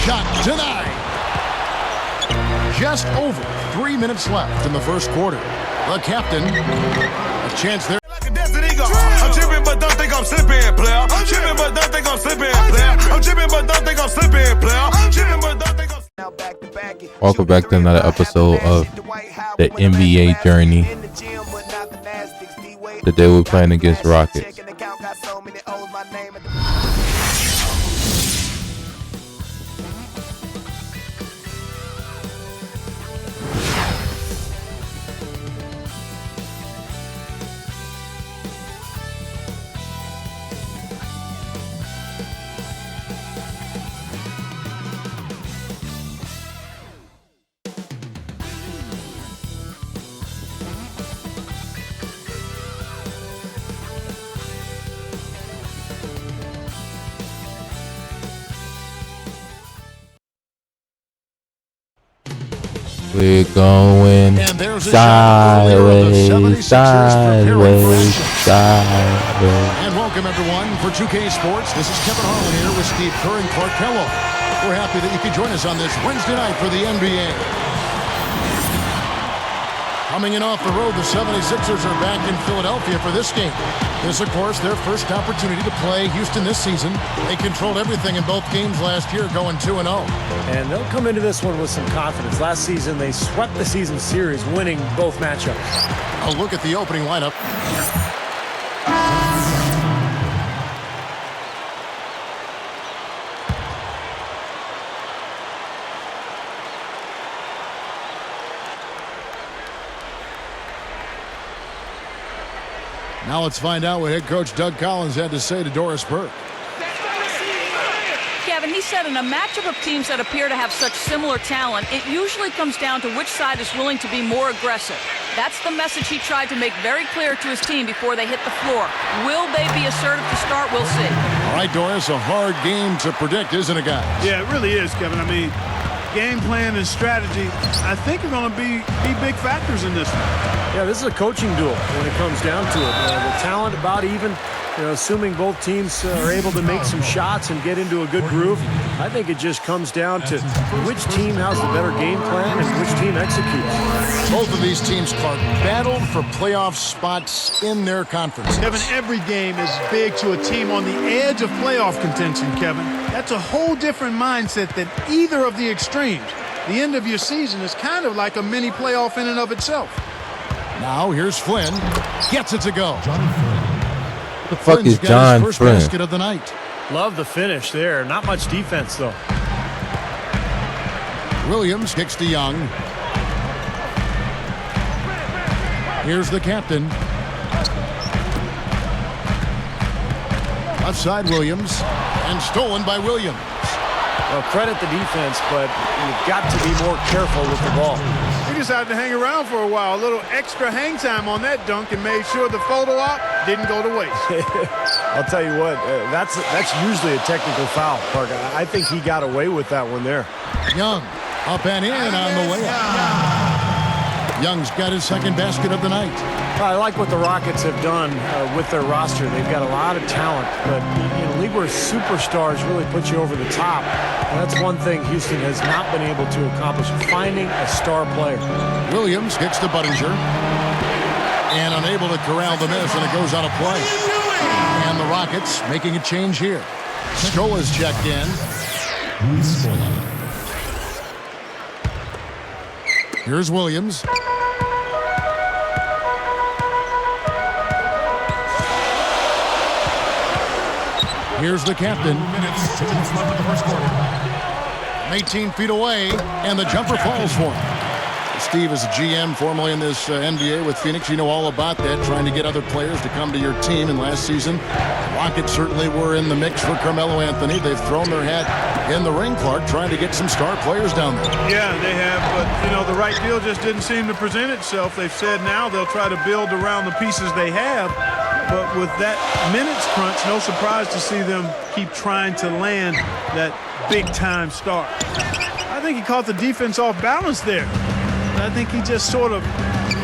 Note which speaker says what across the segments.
Speaker 1: shot denied. Just over 3 minutes left in the first quarter. The captain, a chance there.
Speaker 2: I'm tripping, but don't think I'm slipping, player. I'm tripping, but don't think I'm slipping, player. I'm tripping, but don't think I'm slipping, player. I'm tripping, but don't think I'm.
Speaker 3: Welcome back to another episode of the NBA Journey. Today we're playing against Rockets. We're going sideways.
Speaker 1: And welcome everyone for 2K Sports. This is Kevin Harlan here with Steve Kerr and Clark Kellogg. We're happy that you could join us on this Wednesday night for the NBA. Coming in off the road, the 76ers are back in Philadelphia for this game. This, of course, their first opportunity to play Houston this season. They controlled everything in both games last year, going 2-0.
Speaker 4: And they'll come into this one with some confidence. Last season, they swept the season series, winning both matchups.
Speaker 1: A look at the opening lineup. Now let's find out what head coach Doug Collins had to say to Doris Burke.
Speaker 5: Kevin, he said in a matchup of teams that appear to have such similar talent, it usually comes down to which side is willing to be more aggressive. That's the message he tried to make very clear to his team before they hit the floor. Will they be assertive to start? We'll see.
Speaker 1: All right, Doris, a hard game to predict, isn't it, guys?
Speaker 6: Yeah, it really is, Kevin. I mean, game plan and strategy, I think, are going to be big factors in this one.
Speaker 4: Yeah, this is a coaching duel when it comes down to it. The talent about even, assuming both teams are able to make some shots and get into a good groove. I think it just comes down to which team has the better game plan and which team executes.
Speaker 1: Both of these teams, Clark, battled for playoff spots in their conferences.
Speaker 6: Kevin, every game is big to a team on the edge of playoff contention, Kevin. That's a whole different mindset than either of the extremes. The end of your season is kind of like a mini playoff in and of itself.
Speaker 1: Now here's Flynn. Gets it to go.
Speaker 3: What the fuck is John
Speaker 1: first
Speaker 3: Flynn?
Speaker 1: Basket of the night.
Speaker 4: Love the finish there. Not much defense, though.
Speaker 1: Williams kicks to Young. Here's the captain. Left side Williams. And stolen by Williams.
Speaker 4: Well, credit the defense, but you've got to be more careful with the ball.
Speaker 6: He decided to hang around for a while. A little extra hang time on that dunk and made sure the photo op didn't go to waste.
Speaker 4: I'll tell you what, that's usually a technical foul, Park. I think he got away with that one there.
Speaker 1: Young up and in on the layup. Young's got his second basket of the night.
Speaker 4: I like what the Rockets have done with their roster. They've got a lot of talent, but in a league where superstars really put you over the top, that's one thing Houston has not been able to accomplish, finding a star player.
Speaker 1: Williams gets to Buttinger and unable to corral the miss, and it goes out of play. And the Rockets making a change here. Scola's checked in. Here's Williams. Here's the captain.
Speaker 7: 2 minutes left in the first quarter.
Speaker 1: 18 feet away, and the jumper falls for him. Steve is a GM formerly in this NBA with Phoenix. You know all about that, trying to get other players to come to your team. And last season, the Rockets certainly were in the mix for Carmelo Anthony. They've thrown their hat in the ring, Clark, trying to get some star players down there.
Speaker 6: Yeah, they have, but, the right deal just didn't seem to present itself. They've said now they'll try to build around the pieces they have. But with that minutes crunch, no surprise to see them keep trying to land that big-time start. I think he caught the defense off balance there. I think he just sort of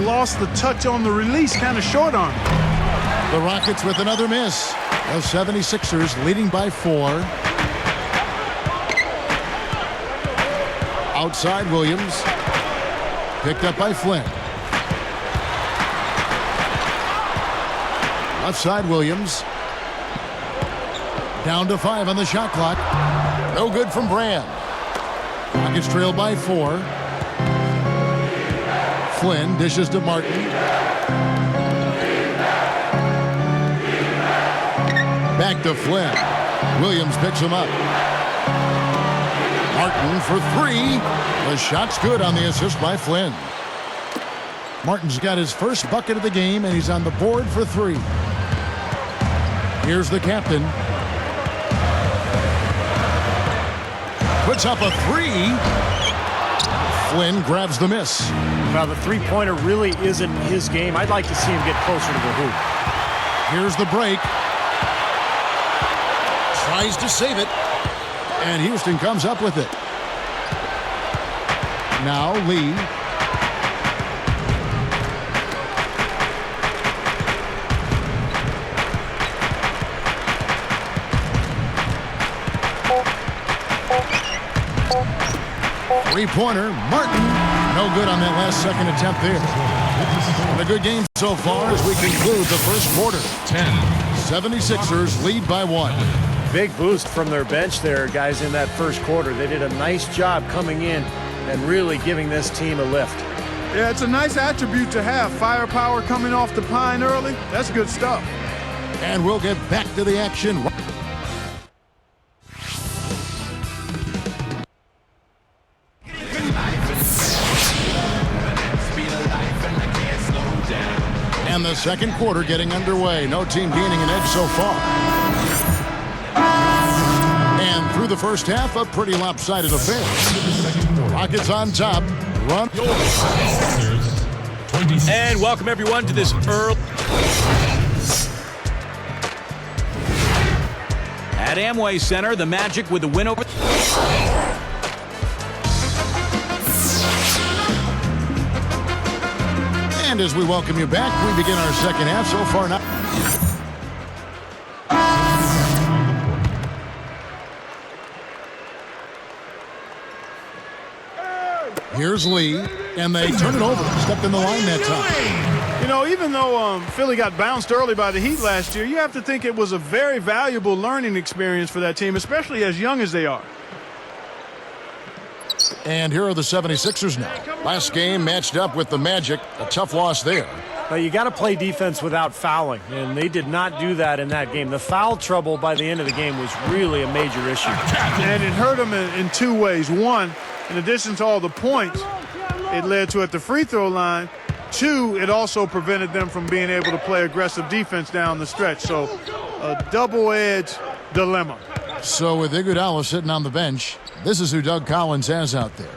Speaker 6: lost the touch on the release, kind of short on him.
Speaker 1: The Rockets with another miss. The 76ers leading by 4. Outside Williams. Picked up by Flynn. Left side Williams. Down to 5 on the shot clock. No good from Brand. Rockets trailed by 4. Flynn dishes to Martin. Back to Flynn. Williams picks him up. Martin for 3. The shot's good on the assist by Flynn. Martin's got his first bucket of the game, and he's on the board for 3. Here's the captain. Puts up a 3. Flynn grabs the miss.
Speaker 4: Now, the three-pointer really isn't his game. I'd like to see him get closer to the hoop.
Speaker 1: Here's the break. Tries to save it. And Houston comes up with it. Now Lee. Three-pointer, Martin. No good on that last second attempt there. And a good game so far as we conclude the first quarter. 76ers lead by 1.
Speaker 4: Big boost from their bench there, guys, in that first quarter. They did a nice job coming in and really giving this team a lift.
Speaker 6: Yeah, it's a nice attribute to have. Firepower coming off the pine early. That's good stuff.
Speaker 1: And we'll get back to the action. And the second quarter getting underway. No team gaining an edge so far. And through the first half, a pretty lopsided affair. Rockets on top. Run.
Speaker 8: And welcome everyone to this early at Amway Center. The Magic with the win over.
Speaker 1: And as we welcome you back, we begin our second half. So far now. Here's Lee, and they turn it over. Stepped in the line that time.
Speaker 6: You know, even though Philly got bounced early by the Heat last year, you have to think it was a very valuable learning experience for that team, especially as young as they are.
Speaker 1: And here are the 76ers now. Last game matched up with the Magic. A tough loss there.
Speaker 4: But you got to play defense without fouling, and they did not do that in that game. The foul trouble by the end of the game was really a major issue.
Speaker 6: And it hurt them in 2 ways. 1, in addition to all the points it led to at the free throw line. 2, it also prevented them from being able to play aggressive defense down the stretch. So a double-edged dilemma.
Speaker 1: So with Iguodala sitting on the bench, this is who Doug Collins has out there.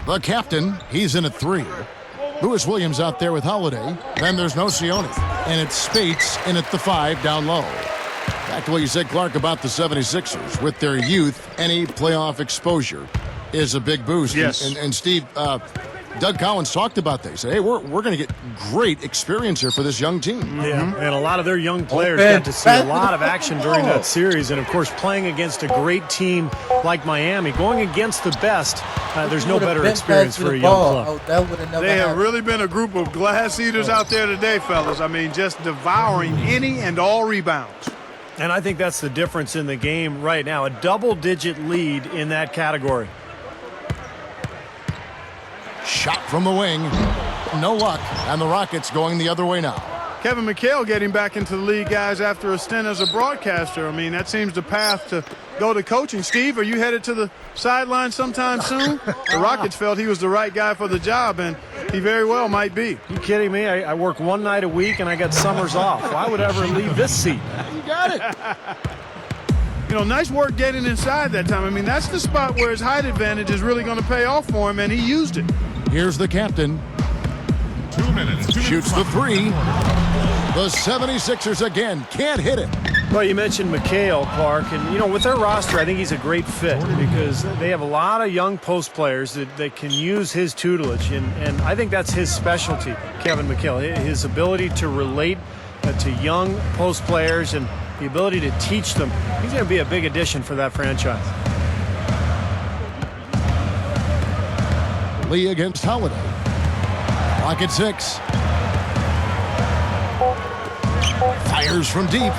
Speaker 1: The captain, he's in at 3. Lewis Williams out there with Holiday. Then there's Nocioni. And it's Spates in at the 5 down low. Back to what you said, Clark, about the 76ers. With their youth, any playoff exposure is a big boost.
Speaker 6: Yes.
Speaker 1: And Steve, Doug Collins talked about that. He said, hey, we're going to get great experience here for this young team.
Speaker 4: Yeah, and a lot of their young players got to see a lot of action during that series. And, of course, playing against a great team like Miami, going against the best, there's no better experience for a young club.
Speaker 6: They have really been a group of glass eaters out there today, fellas. I mean, just devouring any and all rebounds.
Speaker 4: And I think that's the difference in the game right now. A double-digit lead in that category.
Speaker 1: Shot from the wing. No luck. And the Rockets going the other way now.
Speaker 6: Kevin McHale getting back into the league, guys, after a stint as a broadcaster. I mean, that seems the path to go to coaching. Steve, are you headed to the sideline sometime soon? The Rockets felt he was the right guy for the job, and he very well might be.
Speaker 4: You kidding me? I work 1 night a week, and I got summers off. Why would I ever leave this seat?
Speaker 1: You got it.
Speaker 6: You know, nice work getting inside that time. I mean, that's the spot where his height advantage is really going to pay off for him, and he used it.
Speaker 1: Here's the captain.
Speaker 7: 2 minutes.
Speaker 1: Shoots the 3. The 76ers again can't hit it.
Speaker 4: Well, you mentioned McHale, Clark, and, you know, with their roster, I think he's a great fit because they have a lot of young post players that can use his tutelage, and I think that's his specialty, Kevin McHale, his ability to relate to young post players and the ability to teach them. He's going to be a big addition for that franchise.
Speaker 1: Lee against Holiday. Clock at 6. Fires from deep.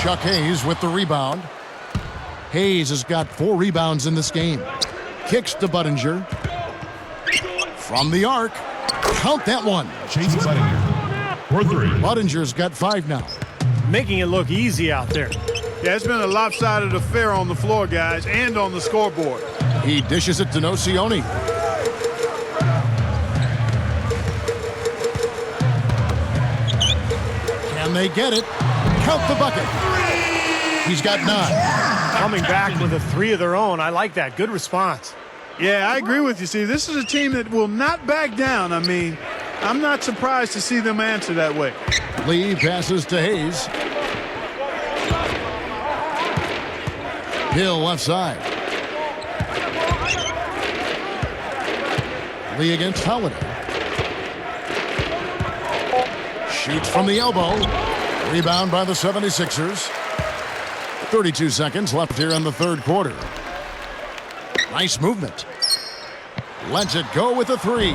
Speaker 1: Chuck Hayes with the rebound. Hayes has got 4 rebounds in this game. Kicks to Budinger. From the arc. Count that one.
Speaker 7: Chase Budinger for 3.
Speaker 1: Budinger's got 5 now.
Speaker 4: Making it look easy out there.
Speaker 6: Yeah, it's been a lopsided affair on the floor, guys, and on the scoreboard.
Speaker 1: He dishes it to Nocioni. Can they get it? Count the bucket. He's got 9.
Speaker 4: Coming back with a 3 of their own. I like that. Good response.
Speaker 6: Yeah, I agree with you, Steve. This is a team that will not back down. I mean, I'm not surprised to see them answer that way.
Speaker 1: Lee passes to Hayes. Hill left side. Lee against Holiday. Shoots from the elbow. Rebound by the 76ers. 32 seconds left here in the third quarter. Nice movement. Lets it go with a 3.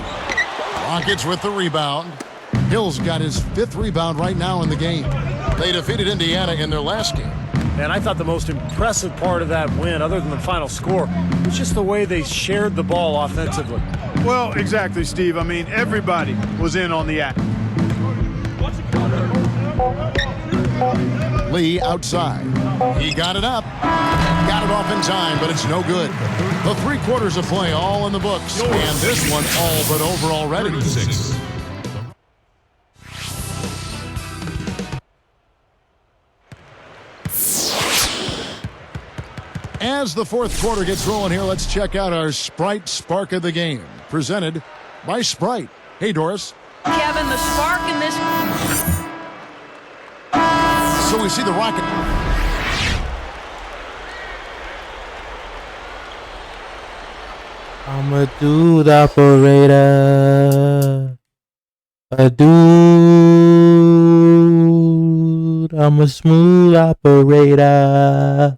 Speaker 1: Rockets with the rebound. Hill's got his 5th rebound right now in the game. They defeated Indiana in their last game.
Speaker 4: And I thought the most impressive part of that win, other than the final score, was just the way they shared the ball offensively.
Speaker 6: Well, exactly, Steve. I mean, everybody was in on the act.
Speaker 1: Lee outside. He got it up. Got it off in time, but it's no good. The 3 quarters of play all in the books. And this one all but over already.
Speaker 7: 36.
Speaker 1: As the fourth quarter gets rolling here, let's check out our Sprite Spark of the Game, presented by Sprite. Hey, Doris.
Speaker 5: Kevin, the spark in this...
Speaker 1: So we see the Rocket.
Speaker 3: I'm a dude operator. A dude. I'm a smooth operator.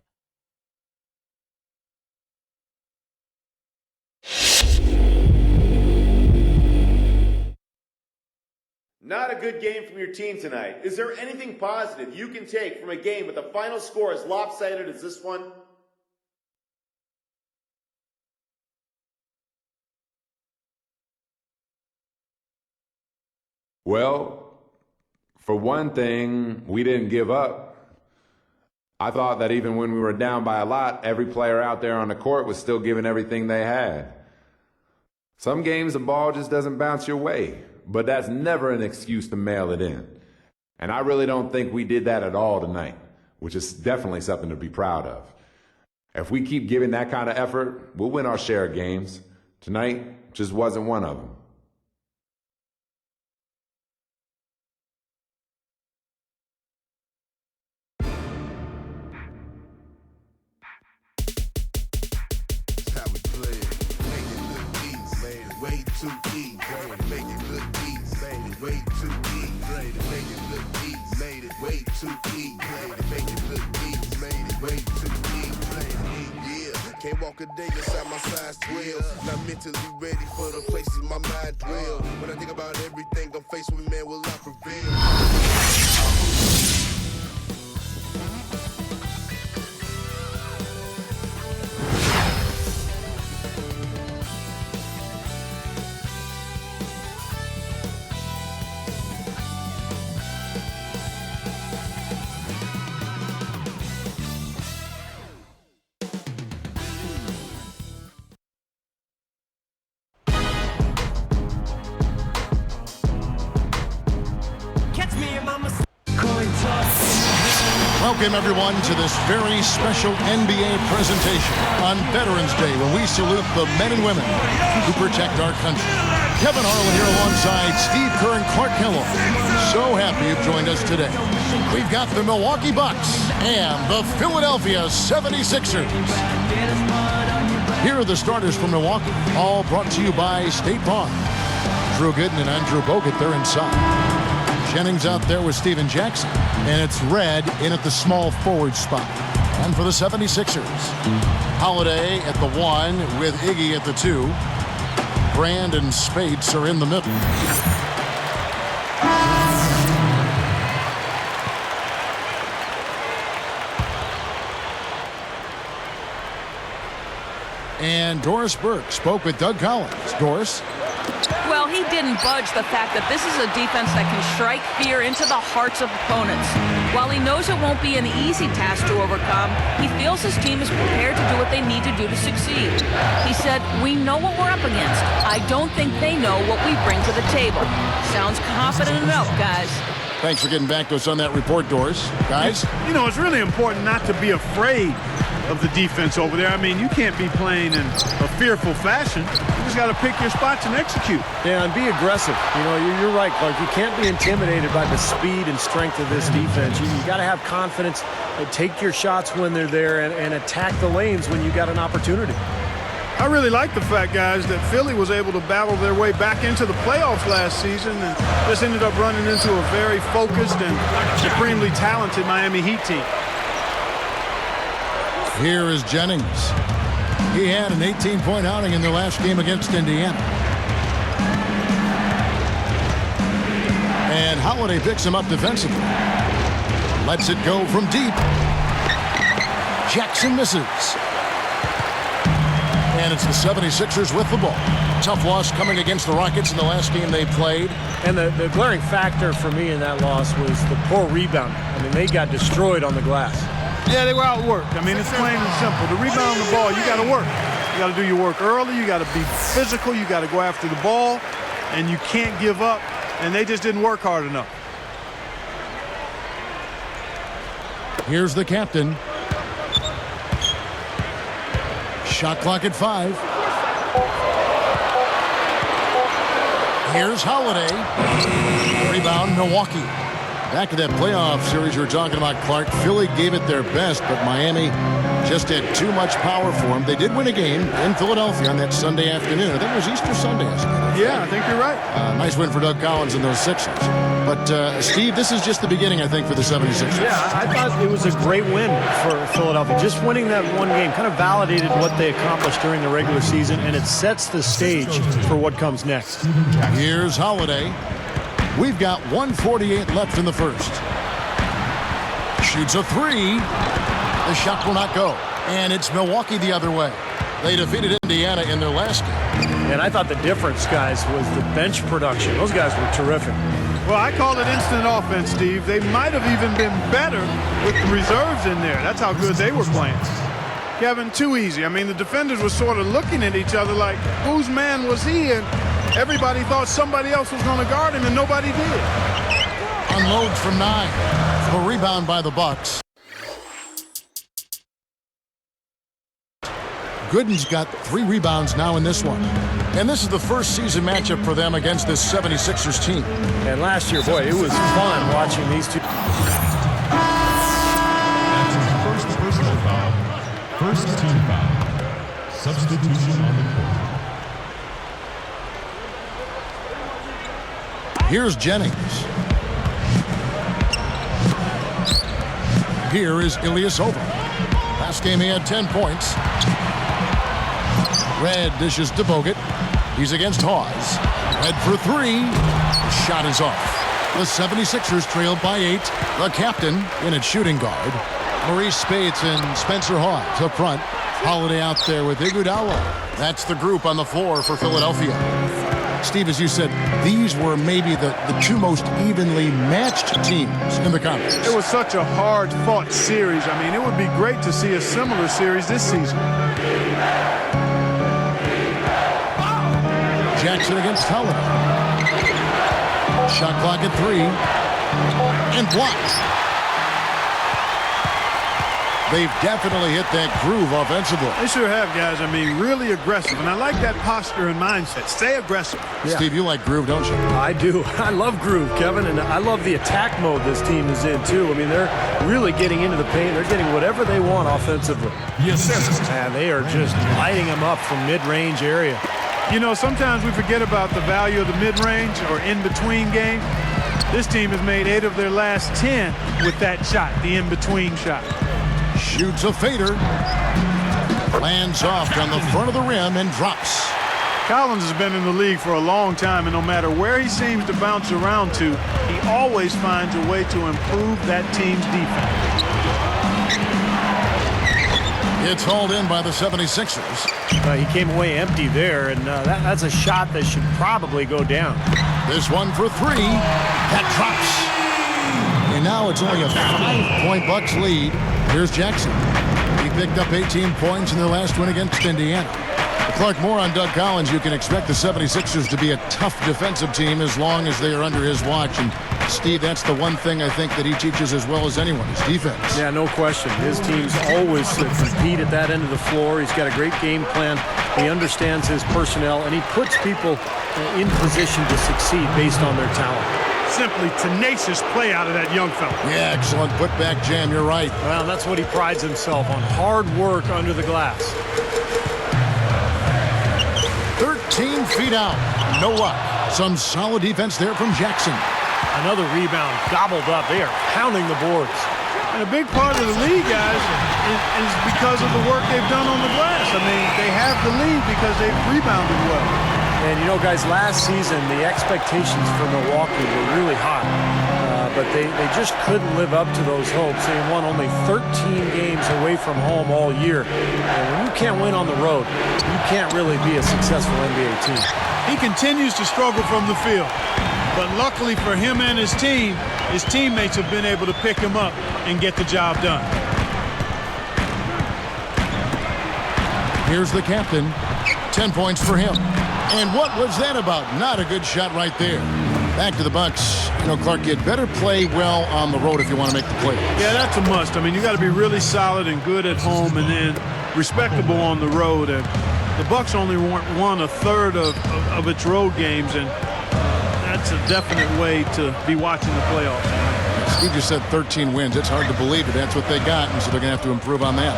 Speaker 9: Not a good game from your team tonight. Is there anything positive you can take from a game with the final score as lopsided as this one?
Speaker 10: Well, for one thing, we didn't give up. I thought that even when we were down by a lot, every player out there on the court was still giving everything they had. Some games the ball just doesn't bounce your way, but that's never an excuse to mail it in. And I really don't think we did that at all tonight, which is definitely something to be proud of. If we keep giving that kind of effort, we'll win our share of games. Tonight just wasn't one of them.
Speaker 2: Can't walk a day inside my size 12. Not mentally ready for the places my mind dwell. When I think about everything I'm faced with, man, will I prevail?
Speaker 1: Welcome, everyone, to this very special NBA presentation on Veterans Day, when we salute the men and women who protect our country. Kevin Harlan here alongside Steve Kerr and Clark Kellogg. So happy you've joined us today. We've got the Milwaukee Bucks and the Philadelphia 76ers. Here are the starters from Milwaukee, all brought to you by State Farm. Drew Gooden and Andrew Bogut, they're inside. Jennings out there with Steven Jackson, and it's Red in at the small forward spot. And for the 76ers, Holiday at the 1 with Iggy at the 2. Brand and Spates are in the middle. And Doris Burke spoke with Doug Collins. Doris?
Speaker 5: Well, he didn't budge the fact that this is a defense that can strike fear into the hearts of opponents. While he knows it won't be an easy task to overcome, he feels his team is prepared to do what they need to do to succeed. He said, "We know what we're up against. I don't think they know what we bring to the table." Sounds confident enough, guys.
Speaker 1: Thanks for getting back to us on that report, Doris. Guys?
Speaker 6: You know, it's really important not to be afraid of the defense over there. I mean, you can't be playing in a fearful fashion. You just got to pick your spots and execute.
Speaker 4: Yeah, and be aggressive. You know, you're right, Clark. You can't be intimidated by the speed and strength of this defense. You got to have confidence, take your shots when they're there, and attack the lanes when you got an opportunity.
Speaker 6: I really like the fact, guys, that Philly was able to battle their way back into the playoffs last season and just ended up running into a very focused and supremely talented Miami Heat team.
Speaker 1: Here is Jennings. He had an 18-point outing in their last game against Indiana. And Holiday picks him up defensively. Lets it go from deep. Jackson misses. And it's the 76ers with the ball. Tough loss coming against the Rockets in the last game they played.
Speaker 4: And the glaring factor for me in that loss was the poor rebound. I mean, they got destroyed on the glass.
Speaker 6: Yeah, they were outworked. I mean, it's plain and simple. To rebound the ball, you got to work. You got to do your work early. You got to be physical. You got to go after the ball. And you can't give up. And they just didn't work hard enough.
Speaker 1: Here's the captain. Shot clock at 5. Here's Holiday. Rebound, Milwaukee. Back to that playoff series you were talking about, Clark. Philly gave it their best, but Miami just had too much power for them. They did win a game in Philadelphia on that Sunday afternoon. I think it was Easter Sunday.
Speaker 6: Yeah, I think you're right.
Speaker 1: Nice win for Doug Collins and those Sixers. But, Steve, this is just the beginning, I think, for the 76ers.
Speaker 4: Yeah, I thought it was a great win for Philadelphia. Just winning that one game kind of validated what they accomplished during the regular season, and it sets the stage for what comes next.
Speaker 1: Here's Holiday. We've got 1:48 left in the first. Shoots a 3. The shot will not go. And it's Milwaukee the other way. They defeated Indiana in their last game.
Speaker 4: And I thought the difference, guys, was the bench production. Those guys were terrific.
Speaker 6: Well, I call it instant offense, Steve. They might have even been better with the reserves in there. That's how good they were playing. Kevin, too easy. I mean, the defenders were sort of looking at each other like, whose man was he? And everybody thought somebody else was going to guard him, and nobody did.
Speaker 1: Unloads from 9. A rebound by the Bucks. Gooden's got 3 rebounds now in this one. And this is the first season matchup for them against this 76ers team.
Speaker 4: And last year, boy, it was fun watching these two.
Speaker 7: That's his first personal foul. First team foul. Substitution on the court.
Speaker 1: Here's Jennings. Here is Ilyasova. Last game he had 10 points. Red dishes to Bogut. He's against Hawes. Red for 3. The shot is off. The 76ers trailed by 8. The captain in at shooting guard. Maurice Spates and Spencer Hawes up front. Holiday out there with Iguodala. That's the group on the floor for Philadelphia. Steve, as you said, these were maybe the two most evenly matched teams in the conference.
Speaker 6: It was such a hard-fought series. I mean, it would be great to see a similar series this season.
Speaker 1: Jackson against Holiday. Shot clock at 3. And blocked. They've definitely hit that groove offensively.
Speaker 6: They sure have, guys. I mean, really aggressive. And I like that posture and mindset. Stay aggressive.
Speaker 1: Yeah. Steve, you like groove, don't you?
Speaker 4: I do. I love groove, Kevin. And I love the attack mode this team is in, too. I mean, they're really getting into the paint. They're getting whatever they want offensively.
Speaker 7: Yes, sir.
Speaker 4: And they are just lighting them up from mid-range area.
Speaker 6: You know, sometimes we forget about the value of the mid-range or in-between game. This team has made 8 of their last 10 with that shot, the in-between shot.
Speaker 1: Shoots a fader. Lands off on the front of the rim and drops.
Speaker 6: Collins has been in the league for a long time, and no matter where he seems to bounce around to, he always finds a way to improve that team's defense.
Speaker 1: It's hauled in by the 76ers.
Speaker 4: He came away empty there, and that's a shot that should probably go down.
Speaker 1: This one for three. That drops. And now it's only a 5-point Bucks lead. Here's Jackson. He picked up 18 points in their last win against Indiana. Clark, more on Doug Collins. You can expect the 76ers to be a tough defensive team as long as they are under his watch. And, Steve, that's the one thing I think that he teaches as well as anyone is defense.
Speaker 4: Yeah, no question. His teams always compete at that end of the floor. He's got a great game plan. He understands his personnel, and he puts people in position to succeed based on their talent.
Speaker 6: Simply tenacious play out of that young fella.
Speaker 1: Yeah, excellent putback jam. You're right.
Speaker 4: Well, that's what he prides himself on, hard work under the glass.
Speaker 1: 13 feet out. No luck. Some solid defense there from Jackson.
Speaker 4: Another rebound gobbled up. They are pounding the boards.
Speaker 6: And a big part of the lead, guys, is because of the work they've done on the glass. I mean, they have the lead because they've rebounded well.
Speaker 4: And, you know, guys, last season, the expectations for Milwaukee were really high. But they just couldn't live up to those hopes. They won only 13 games away from home all year. And when you can't win on the road, you can't really be a successful NBA team.
Speaker 6: He continues to struggle from the field. But luckily for him and his teammates have been able to pick him up and get the job done.
Speaker 1: Here's the captain. 10 points for him. And what was that about? Not a good shot right there. Back to the Bucks. You know, Clark, you'd better play well on the road if you want to make the play.
Speaker 6: Yeah, that's a must. I mean, you got to be really solid and good at home and then respectable on the road. And the Bucks only won a third of its road games, and that's a definite way to be watching the playoffs.
Speaker 1: Steve just said 13 wins. It's hard to believe, but that's what they got, and so they're going to have to improve on that.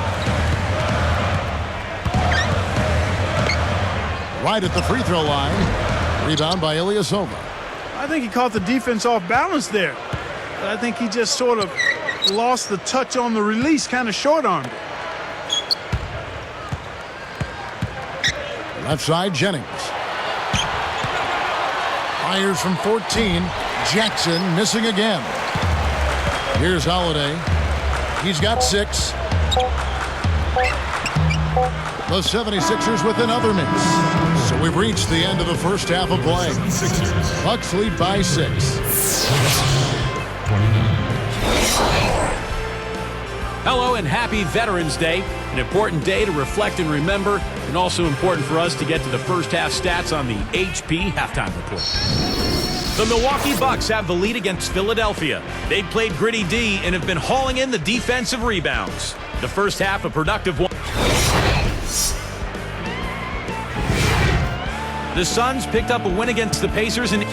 Speaker 1: Right at the free throw line. Rebound by Ilyasova.
Speaker 6: I think he caught the defense off balance there. But I think he just sort of lost the touch on the release, kind of short-armed it.
Speaker 1: Left side, Jennings. Fires from 14. Jackson missing again. Here's Holiday. He's got 6. The 76ers with another miss. So we've reached the end of the first half of play. Bucks lead by 6.
Speaker 8: Hello and happy Veterans Day. An important day to reflect and remember, and also important for us to get to the first half stats on the HP Halftime Report. The Milwaukee Bucks have the lead against Philadelphia. They've played gritty D and have been hauling in the defensive rebounds. The first half, a productive one. The Suns picked up a win against the Pacers and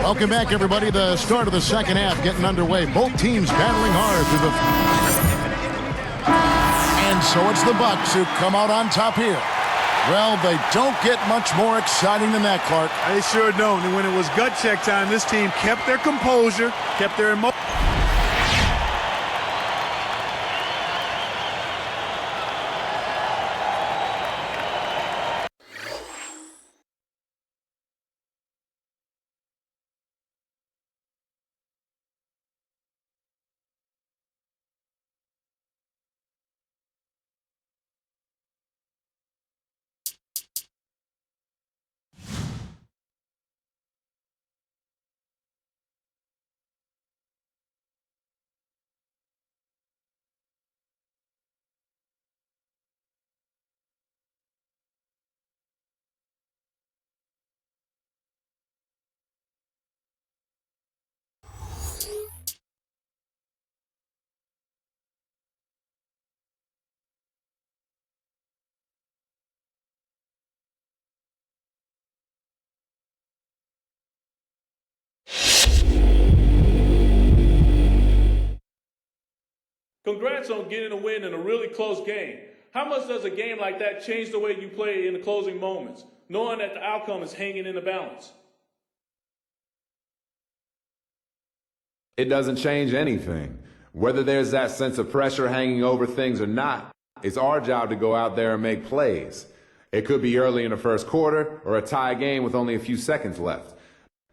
Speaker 1: Welcome back, everybody. The start of the second half getting underway. Both teams battling hard through the... And so it's the Bucks who come out on top here. Well, they don't get much more exciting than that, Clark.
Speaker 6: They sure don't. And when it was gut check time, this team kept their composure, kept their emotion.
Speaker 11: Congrats on getting a win in a really close game. How much does a game like that change the way you play in the closing moments, knowing that the outcome is hanging in the balance?
Speaker 10: It doesn't change anything. Whether there's that sense of pressure hanging over things or not, it's our job to go out there and make plays. It could be early in the first quarter or a tie game with only a few seconds left.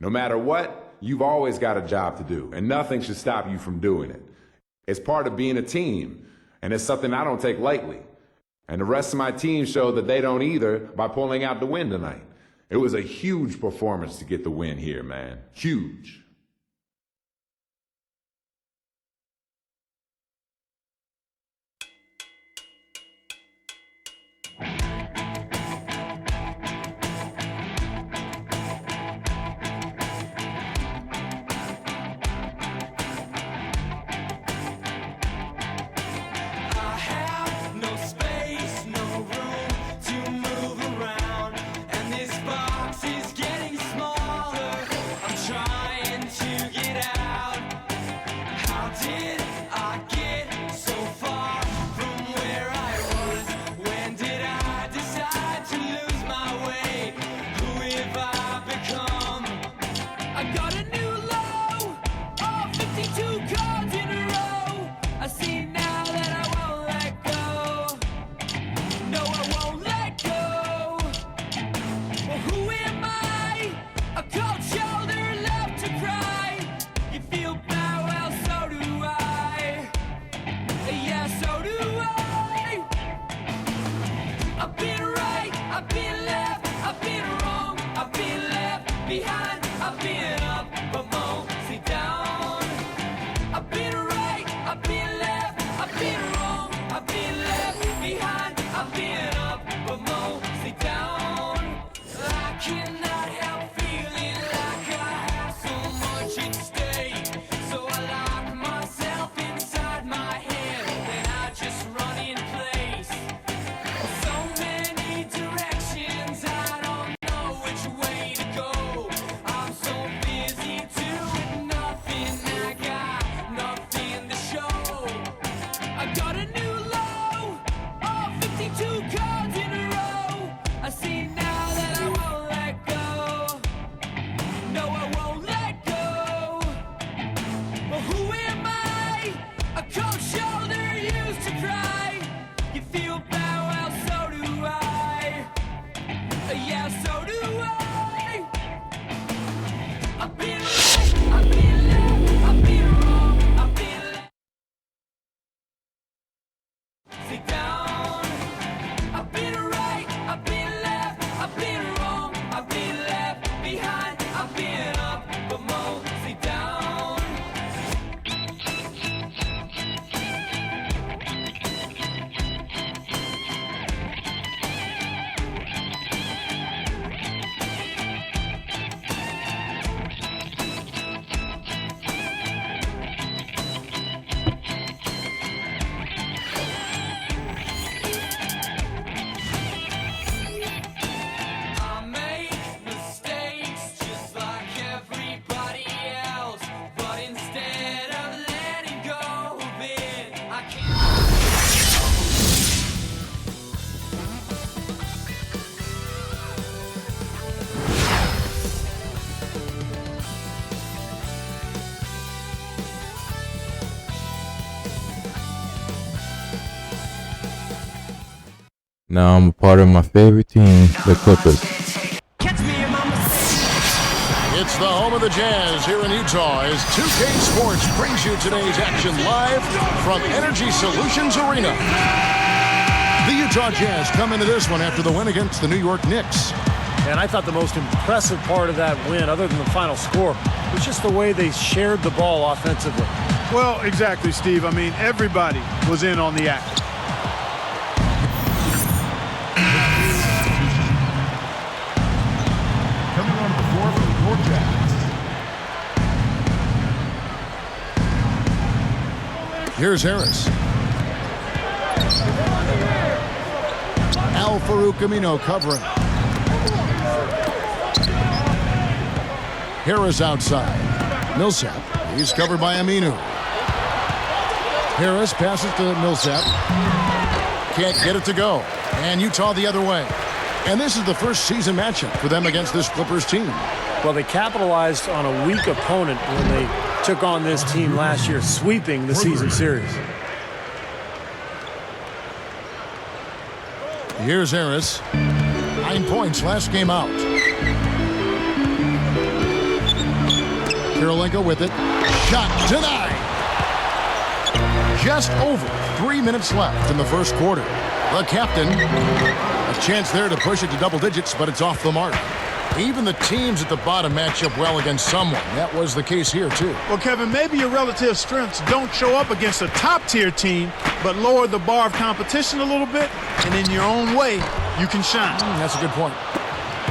Speaker 10: No matter what, you've always got a job to do, and nothing should stop you from doing it. It's part of being a team, and it's something I don't take lightly. And the rest of my team showed that they don't either by pulling out the win tonight. It was a huge performance to get the win here, man. Huge.
Speaker 3: Now I'm a part of my favorite team, the Clippers.
Speaker 1: It's the home of the Jazz here in Utah as 2K Sports brings you today's action live from Energy Solutions Arena. The Utah Jazz come into this one after the win against the New York Knicks.
Speaker 4: And I thought the most impressive part of that win, other than the final score, was just the way they shared the ball offensively.
Speaker 6: Well, exactly, Steve. I mean, everybody was in on the act.
Speaker 7: Coming on the floor for the Utah Jazz.
Speaker 1: Here's Harris. Al-Farouq Amino covering. Harris outside. Millsap. He's covered by Aminu. Harris passes to Millsap. Can't get it to go. And Utah the other way. And this is the first season matchup for them against this Clippers team.
Speaker 4: Well, they capitalized on a weak opponent when they took on this team last year, sweeping the season series.
Speaker 1: Here's Harris. 9 points last game out. Karolinko with it. Shot denied. Just over 3 minutes left in the first quarter. The captain, a chance there to push it to double digits, but it's off the mark. Even the teams at the bottom match up well against someone. That was the case here, too.
Speaker 6: Well, Kevin, maybe your relative strengths don't show up against a top-tier team, but lower the bar of competition a little bit, and in your own way, you can shine.
Speaker 1: That's a good point.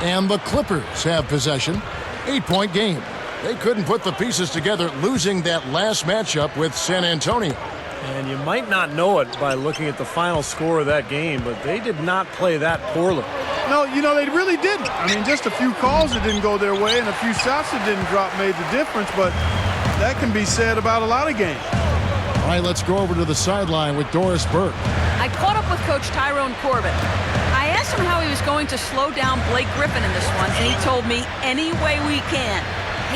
Speaker 1: And the Clippers have possession. 8-point game. They couldn't put the pieces together, losing that last matchup with San Antonio.
Speaker 4: And you might not know it by looking at the final score of that game, but they did not play that poorly.
Speaker 6: No, you know, they really didn't. I mean, just a few calls that didn't go their way and a few shots that didn't drop made the difference, but that can be said about a lot of games.
Speaker 1: All right, let's go over to the sideline with Doris Burke.
Speaker 5: I caught up with Coach Tyrone Corbett. I asked him how he was going to slow down Blake Griffin in this one, and he told me, any way we can.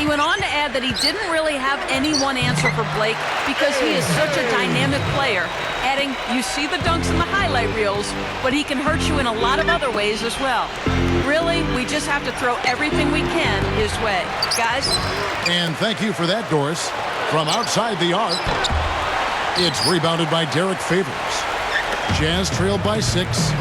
Speaker 5: He went on to add that he didn't really have any one answer for Blake because he is such a dynamic player, adding, you see the dunks in the highlight reels, but he can hurt you in a lot of other ways as well. Really, we just have to throw everything we can his way. Guys?
Speaker 1: And thank you for that, Doris. From outside the arc, it's rebounded by Derek Favors. Jazz trailed by 6.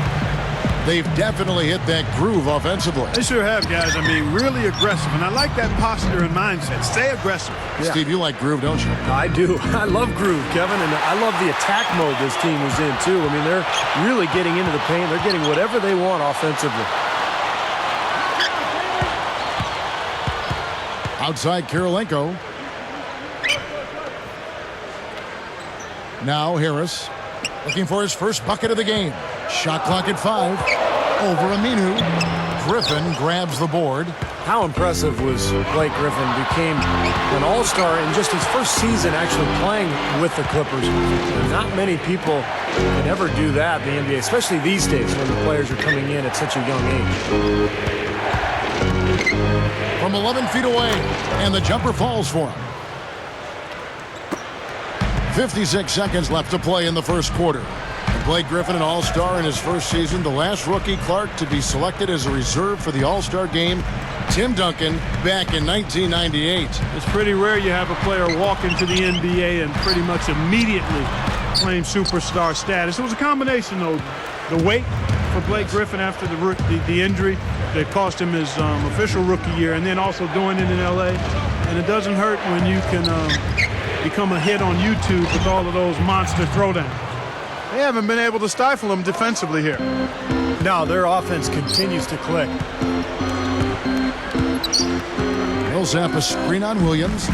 Speaker 1: They've definitely hit that groove offensively.
Speaker 6: They sure have, guys. I mean, really aggressive. And I like that posture and mindset. Stay aggressive.
Speaker 1: Yeah. Steve, you like groove, don't you?
Speaker 4: I do. I love groove, Kevin. And I love the attack mode this team is in, too. I mean, they're really getting into the paint. They're getting whatever they want offensively.
Speaker 1: Outside Karolinko. Now Harris looking for his first bucket of the game. Shot clock at 5. Over Aminu. Griffin grabs the board.
Speaker 4: How impressive was Blake Griffin? Became an all-star in just his first season actually playing with the Clippers. Not many people can ever do that in the NBA, especially these days when the players are coming in at such a young age.
Speaker 1: From 11 feet away, and the jumper falls for him. 56 seconds left to play in the first quarter. Blake Griffin, an all-star in his first season. The last rookie, Clark, to be selected as a reserve for the all-star game. Tim Duncan back in 1998.
Speaker 6: It's pretty rare you have a player walk into the NBA and pretty much immediately claim superstar status. It was a combination, though. The weight for Blake Griffin after the injury that cost him his official rookie year, and then also doing it in L.A. And it doesn't hurt when you can become a hit on YouTube with all of those monster throwdowns. They haven't been able to stifle him defensively here.
Speaker 4: No, their offense continues to click.
Speaker 1: Millsap a screen on Williams.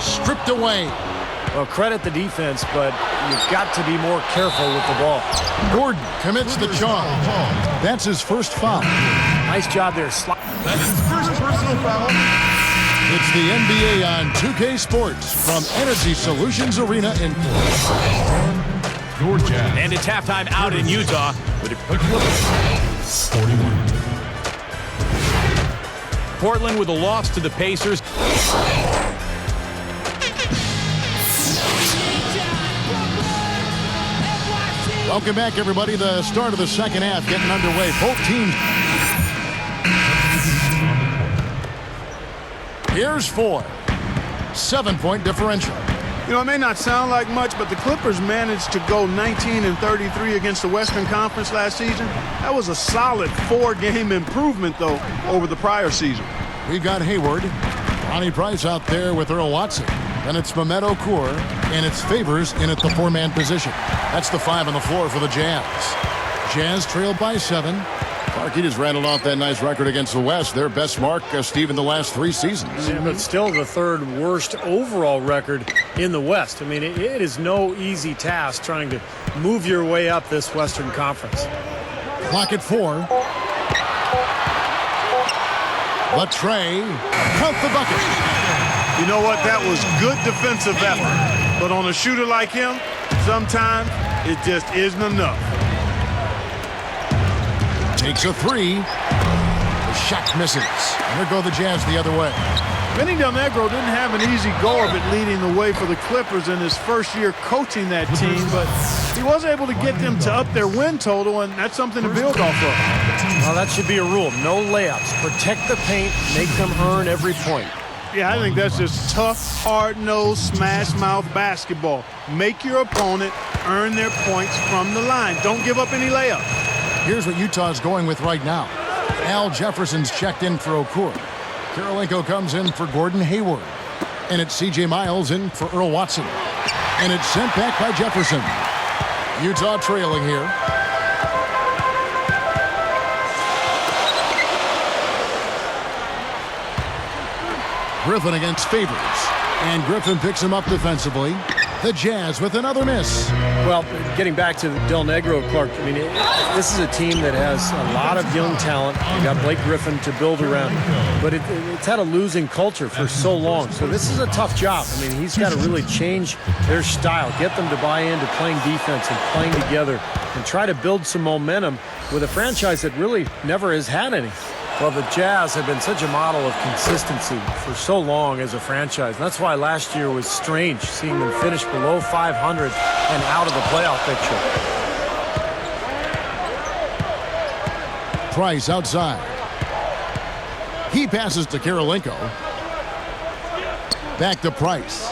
Speaker 1: Stripped away.
Speaker 4: Well, credit the defense, but you've got to be more careful with the ball.
Speaker 1: Gordon commits the charge. That's his first foul.
Speaker 4: Nice job there.
Speaker 7: That's his first personal foul.
Speaker 1: It's the NBA on 2K Sports from Energy Solutions Arena in
Speaker 7: Your Jazz.
Speaker 8: And it's halftime out in Utah with the Clippers.
Speaker 7: 41.
Speaker 8: Portland with a loss to the Pacers.
Speaker 1: Welcome back, everybody. The start of the second half getting underway. Both teams. Here's 4. 7-point differential.
Speaker 6: You know, it may not sound like much, but the Clippers managed to go 19-33 against the Western Conference last season. That was a solid 4-game improvement, though, over the prior season.
Speaker 1: We've got Hayward, Ronnie Price out there with Earl Watson. Then it's Mehmet Okur, and it's Favors in at the 4-man position. That's the 5 on the floor for the Jazz. Jazz trailed by 7. Clark, he just rattled off that nice record against the West. Their best mark, Steve, in the last 3 seasons.
Speaker 4: Yeah, but still the 3rd worst overall record in the West. I mean, it is no easy task trying to move your way up this Western Conference.
Speaker 1: Clock at 4. Latrey, count the bucket.
Speaker 6: You know what? That was good defensive effort. But on a shooter like him, sometimes it just isn't enough.
Speaker 1: Takes a 3. The shot misses. And there go the Jazz the other way.
Speaker 6: Vinny Del Negro didn't have an easy go of it leading the way for the Clippers in his first year coaching that team, but he was able to get them to up their win total, and that's something to build off of.
Speaker 4: Well, that should be a rule. No layups. Protect the paint. Make them earn every point.
Speaker 6: Yeah, I think that's just tough, hard-nosed, smash-mouth basketball. Make your opponent earn their points from the line. Don't give up any layups.
Speaker 1: Here's what Utah's going with right now. Al Jefferson's checked in for Okur. Karolinko comes in for Gordon Hayward. And it's C.J. Miles in for Earl Watson. And it's sent back by Jefferson. Utah trailing here. Griffin against Favors. And Griffin picks him up defensively. The Jazz with another miss.
Speaker 4: Well, getting back to Del Negro, Clark, I mean, this is a team that has a lot of young talent. You got Blake Griffin to build around, but it's had a losing culture for so long. So this is a tough job. I mean, he's got to really change their style, get them to buy into playing defense and playing together, and try to build some momentum with a franchise that really never has had any. Well, the Jazz have been such a model of consistency for so long as a franchise. And that's why last year was strange, seeing them finish below 500 and out of the playoff picture.
Speaker 1: Price outside. He passes to Karolinko. Back to Price.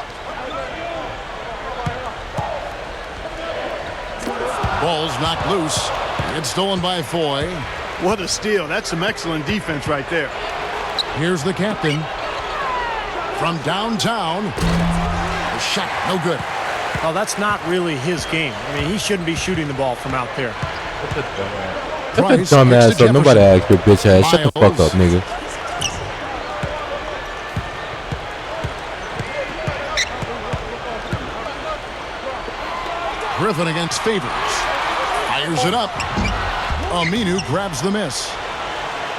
Speaker 1: Ball's knocked loose. It's stolen by Foy.
Speaker 6: What a steal. That's some excellent defense right there.
Speaker 1: Here's the captain. From downtown. The shot, no good.
Speaker 4: Oh, that's not really his game. I mean, he shouldn't be shooting the ball from out there.
Speaker 1: Price,
Speaker 3: dumbass, so nobody asked your bitch ass. Shut the fuck up, nigga.
Speaker 1: Griffin against Favors. Fires it up. Aminu grabs the miss.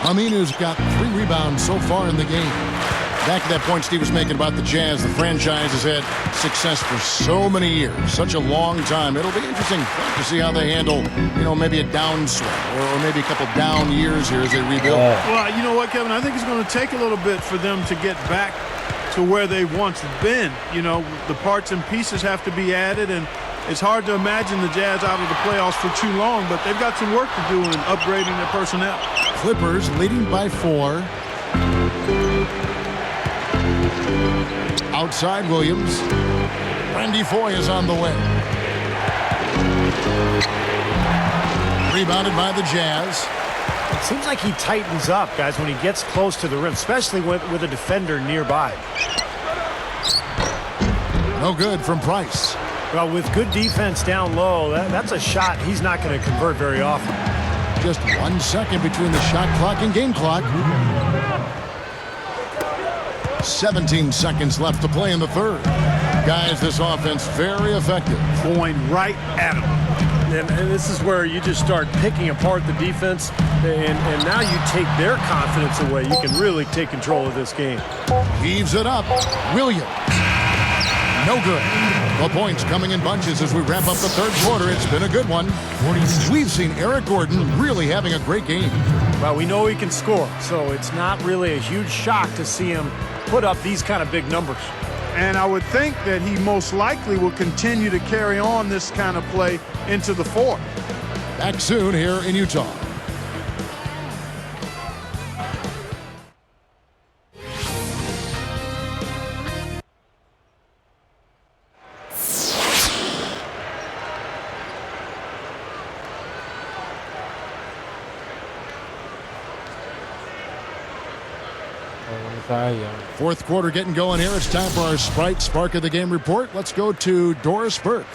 Speaker 1: Aminu's got 3 rebounds so far in the game. Back to that point Steve was making about the Jazz. The franchise has had success for so many years, such a long time. It'll be interesting to see how they handle, maybe a downswing or maybe a couple down years here as they rebuild.
Speaker 6: Well, you know what, Kevin? I think it's going to take a little bit for them to get back to where they've once been. The parts and pieces have to be added, and it's hard to imagine the Jazz out of the playoffs for too long, but they've got some work to do in upgrading their personnel.
Speaker 1: Clippers leading by 4. Outside Williams. Randy Foy is on the way. Rebounded by the Jazz.
Speaker 4: It seems like he tightens up, guys, when he gets close to the rim, especially with a defender nearby.
Speaker 1: No good from Price.
Speaker 4: Well, with good defense down low, that's a shot he's not going to convert very often.
Speaker 1: Just 1 second between the shot clock and game clock. 17 seconds left to play in the third. Guys, this offense very effective.
Speaker 6: Going right at them.
Speaker 4: And this is where you just start picking apart the defense, and now you take their confidence away. You can really take control of this game.
Speaker 1: Heaves it up. Williams. No good. The points coming in bunches as we wrap up the third quarter. It's been a good one. We've seen Eric Gordon really having a great game.
Speaker 4: Well, we know he can score, so it's not really a huge shock to see him put up these kind of big numbers.
Speaker 6: And I would think that he most likely will continue to carry on this kind of play into the fourth.
Speaker 1: Back soon here in Utah. Fourth quarter getting going here. It's time for our Sprite Spark of the Game report. Let's go to Doris Burke.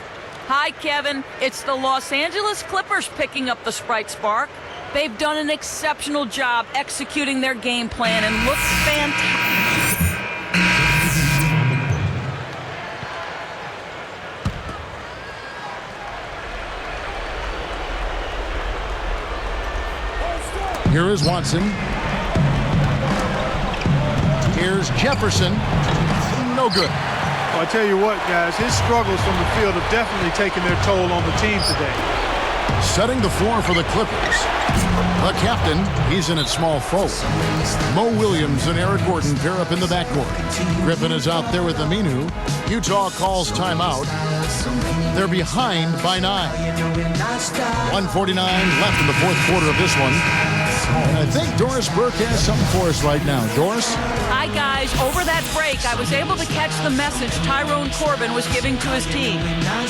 Speaker 5: Hi, Kevin. It's the Los Angeles Clippers picking up the Sprite Spark. They've done an exceptional job executing their game plan and look fantastic.
Speaker 1: Here is Watson. Here's Jefferson. No good.
Speaker 6: Well, I tell you what, guys, his struggles from the field have definitely taken their toll on the team today.
Speaker 1: Setting the floor for the Clippers. The captain, he's in at small forward. Mo Williams and Eric Gordon pair up in the backcourt. Griffin is out there with Aminu. Utah calls timeout. They're behind by 9. 1:49 left in the fourth quarter of this one. And I think Doris Burke has something for us right now. Doris?
Speaker 5: Hi, guys. Over that break, I was able to catch the message Tyrone Corbin was giving to his team.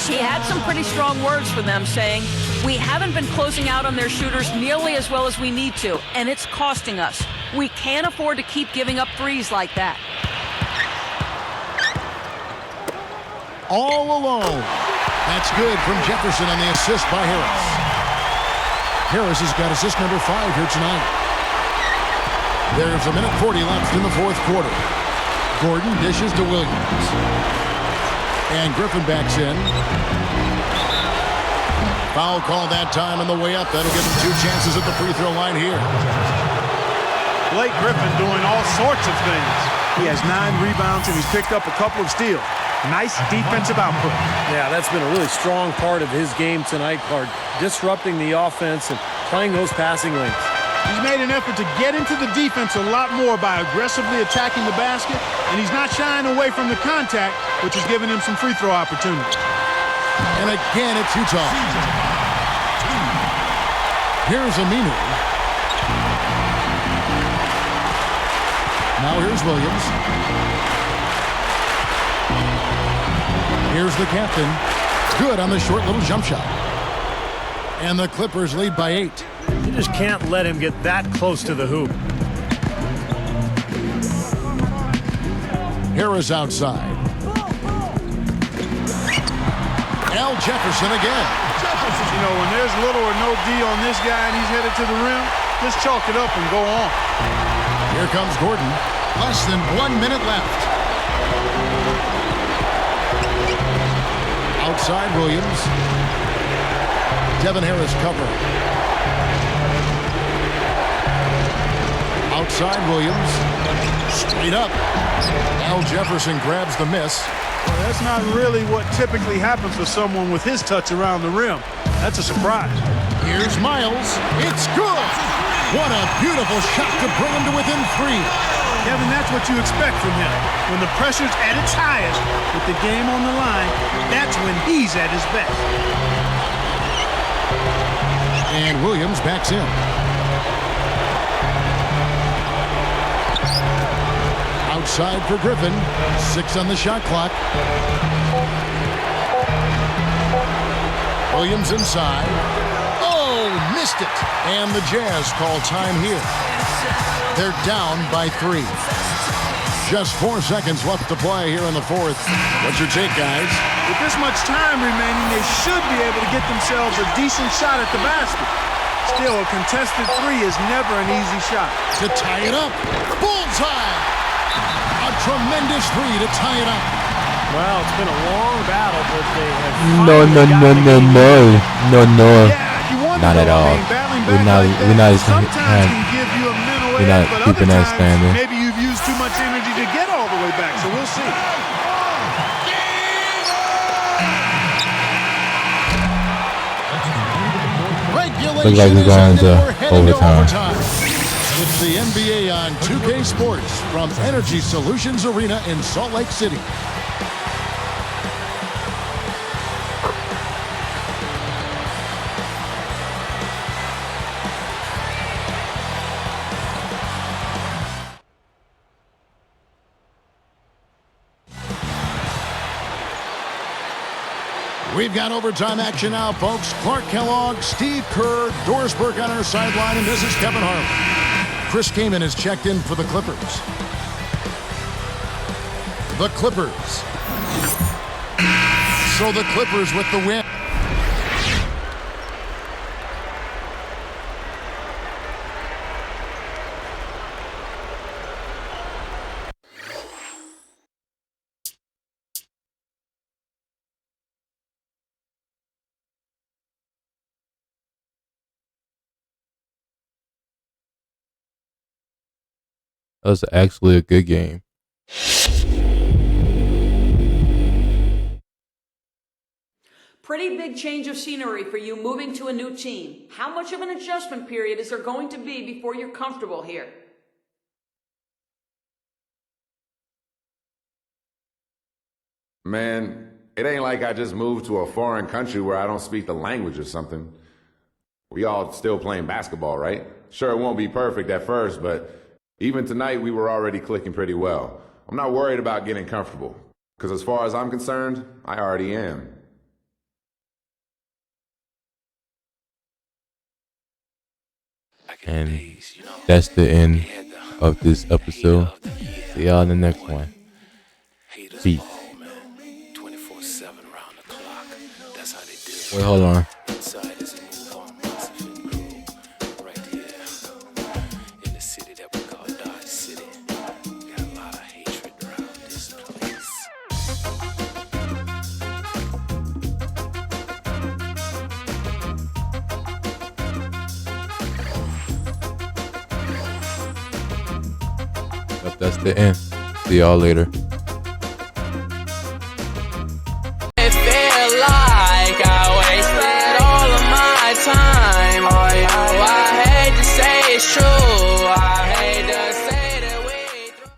Speaker 5: He had some pretty strong words for them, saying, "We haven't been closing out on their shooters nearly as well as we need to, and it's costing us. We can't afford to keep giving up threes like that."
Speaker 1: All alone. That's good from Jefferson on the assist by Harris. Harris has got assist number 5 here tonight. There's 1:40 left in the fourth quarter. Gordon dishes to Williams. And Griffin backs in. Foul call that time on the way up. That'll give him 2 chances at the free throw line here.
Speaker 6: Blake Griffin doing all sorts of things. He has 9 rebounds and he's picked up a couple of steals. Nice defensive output.
Speaker 4: Yeah, that's been a really strong part of his game tonight, Clark. Disrupting the offense and playing those passing lanes.
Speaker 6: He's made an effort to get into the defense a lot more by aggressively attacking the basket, and he's not shying away from the contact, which is giving him some free throw opportunities.
Speaker 1: And again, it's Utah. Here's Aminu. Now here's Williams. Here's the captain. Good on the short little jump shot. And the Clippers lead by 8.
Speaker 4: You just can't let him get that close to the hoop.
Speaker 1: Harris outside. Al Jefferson again.
Speaker 6: You know, when there's little or no D on this guy and he's headed to the rim, just chalk it up and go on.
Speaker 1: Here comes Gordon. Less than 1 minute left. Outside Williams. Devin Harris cover. Outside Williams. Straight up. Al Jefferson grabs the miss.
Speaker 6: Well, that's not really what typically happens with someone with his touch around the rim. That's a surprise.
Speaker 1: Here's Miles. It's good. What a beautiful shot to bring him to within 3.
Speaker 6: Kevin, that's what you expect from him. When the pressure's at its highest, with the game on the line, that's when he's at his best.
Speaker 1: And Williams backs in. Outside for Griffin. 6 on the shot clock. Williams inside. Oh, missed it. And the Jazz call time here. They're down by 3. Just 4 seconds left to play here in the fourth. What's your take, guys?
Speaker 6: With this much time remaining, they should be able to get themselves a decent shot at the basket. Still, a contested 3 is never an easy shot.
Speaker 1: To tie it up. Bullseye! A tremendous 3 to tie it up.
Speaker 4: Well, it's been a long battle, but they have
Speaker 3: No.
Speaker 6: Yeah,
Speaker 3: not at all. We're not keeping that standard.
Speaker 6: Maybe you've used too much energy to get all the way back, so we'll see.
Speaker 3: Looks like we're going to overtime.
Speaker 1: It's the NBA on 2K Sports from Energy Solutions Arena in Salt Lake City. We've got overtime action now, folks. Clark Kellogg, Steve Kerr, Doris Burke on our sideline, and this is Kevin Harlan. Chris Kaman has checked in for the Clippers. The Clippers. So the Clippers with the win.
Speaker 3: That was actually a good game.
Speaker 5: Pretty big change of scenery for you moving to a new team. How much of an adjustment period is there going to be before you're comfortable here?
Speaker 10: Man, it ain't like I just moved to a foreign country where I don't speak the language or something. We all still playing basketball, right? Sure, it won't be perfect at first, but even tonight we were already clicking pretty well. I'm not worried about getting comfortable, because as far as I'm concerned, I already am.
Speaker 3: And that's the end of this episode. See y'all in the next one. Peace. Wait, hold on. That's the end. See y'all later.